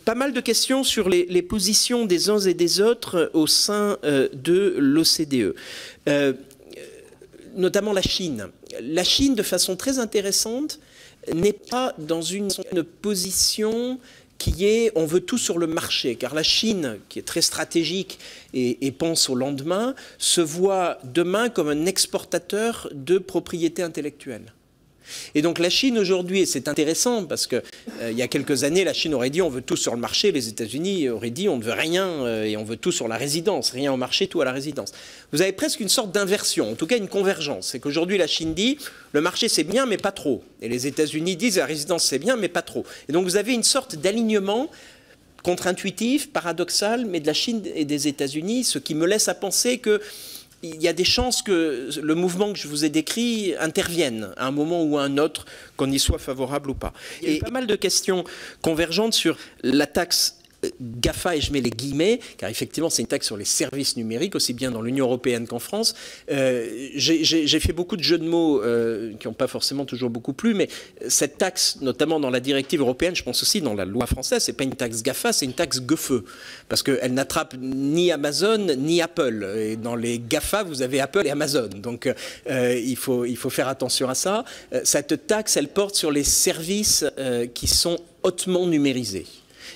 Pas mal de questions sur les positions des uns et des autres au sein de l'OCDE. Notamment la Chine. La Chine, de façon très intéressante, n'est pas dans une position qui est on veut tout sur le marché, car la Chine, qui est très stratégique et pense au lendemain, se voit demain comme un exportateur de propriété intellectuelle. Et donc la Chine aujourd'hui, et c'est intéressant parce que il y a quelques années, la Chine aurait dit on veut tout sur le marché, les États-Unis auraient dit on ne veut rien et on veut tout sur la résidence, rien au marché, tout à la résidence. Vous avez presque une sorte d'inversion, en tout cas une convergence. C'est qu'aujourd'hui la Chine dit le marché c'est bien mais pas trop. Et les États-Unis disent la résidence c'est bien mais pas trop. Et donc vous avez une sorte d'alignement contre-intuitif, paradoxal, mais de la Chine et des États-Unis, ce qui me laisse à penser que il y a des chances que le mouvement que je vous ai décrit intervienne à un moment ou à un autre, qu'on y soit favorable ou pas. Il y a pas mal de questions convergentes sur la taxe GAFA, et je mets les guillemets, car effectivement c'est une taxe sur les services numériques, aussi bien dans l'Union européenne qu'en France. J'ai fait beaucoup de jeux de mots qui n'ont pas forcément toujours beaucoup plu, mais cette taxe, notamment dans la directive européenne, je pense aussi dans la loi française, c'est pas une taxe GAFA, c'est une taxe GEFE, parce qu'elle n'attrape ni Amazon ni Apple. Et dans les GAFA, vous avez Apple et Amazon, donc il faut faire attention à ça. Cette taxe, elle porte sur les services qui sont hautement numérisés.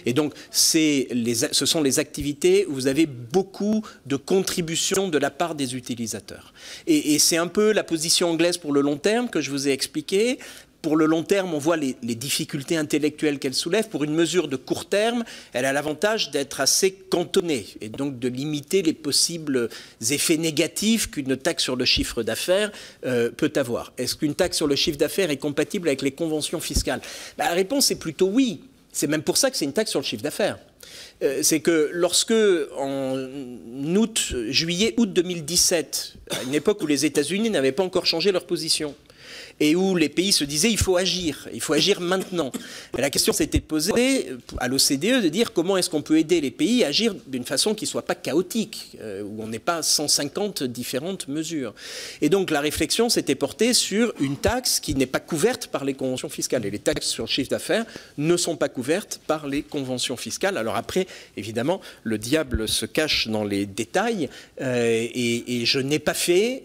Et donc, ce sont les activités où vous avez beaucoup de contributions de la part des utilisateurs. Et c'est un peu la position anglaise pour le long terme que je vous ai expliqué. Pour le long terme, on voit les difficultés intellectuelles qu'elle soulève. Pour une mesure de court terme, elle a l'avantage d'être assez cantonnée et donc de limiter les possibles effets négatifs qu'une taxe sur le chiffre d'affaires peut avoir. Est-ce qu'une taxe sur le chiffre d'affaires est compatible avec les conventions fiscales? La réponse est plutôt oui. C'est même pour ça que c'est une taxe sur le chiffre d'affaires. C'est que lorsque, en juillet, août 2017, à une époque où les États-Unis n'avaient pas encore changé leur position, et où les pays se disaient il faut agir maintenant. Et la question s'était posée à l'OCDE de dire comment est-ce qu'on peut aider les pays à agir d'une façon qui ne soit pas chaotique, où on n'ait pas 150 différentes mesures. Et donc la réflexion s'était portée sur une taxe qui n'est pas couverte par les conventions fiscales. Et les taxes sur le chiffre d'affaires ne sont pas couvertes par les conventions fiscales. Alors après, évidemment, le diable se cache dans les détails, et je n'ai pas fait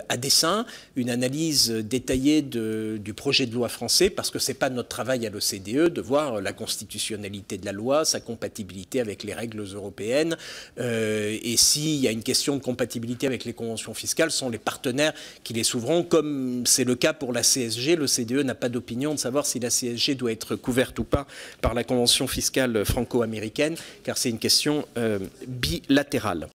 à dessein une analyse détaillée du projet de loi français, parce que ce n'est pas notre travail à l'OCDE de voir la constitutionnalité de la loi, sa compatibilité avec les règles européennes, et s'il y a une question de compatibilité avec les conventions fiscales, ce sont les partenaires qui les souveront, comme c'est le cas pour la CSG. L'OCDE n'a pas d'opinion de savoir si la CSG doit être couverte ou pas par la convention fiscale franco-américaine, car c'est une question bilatérale.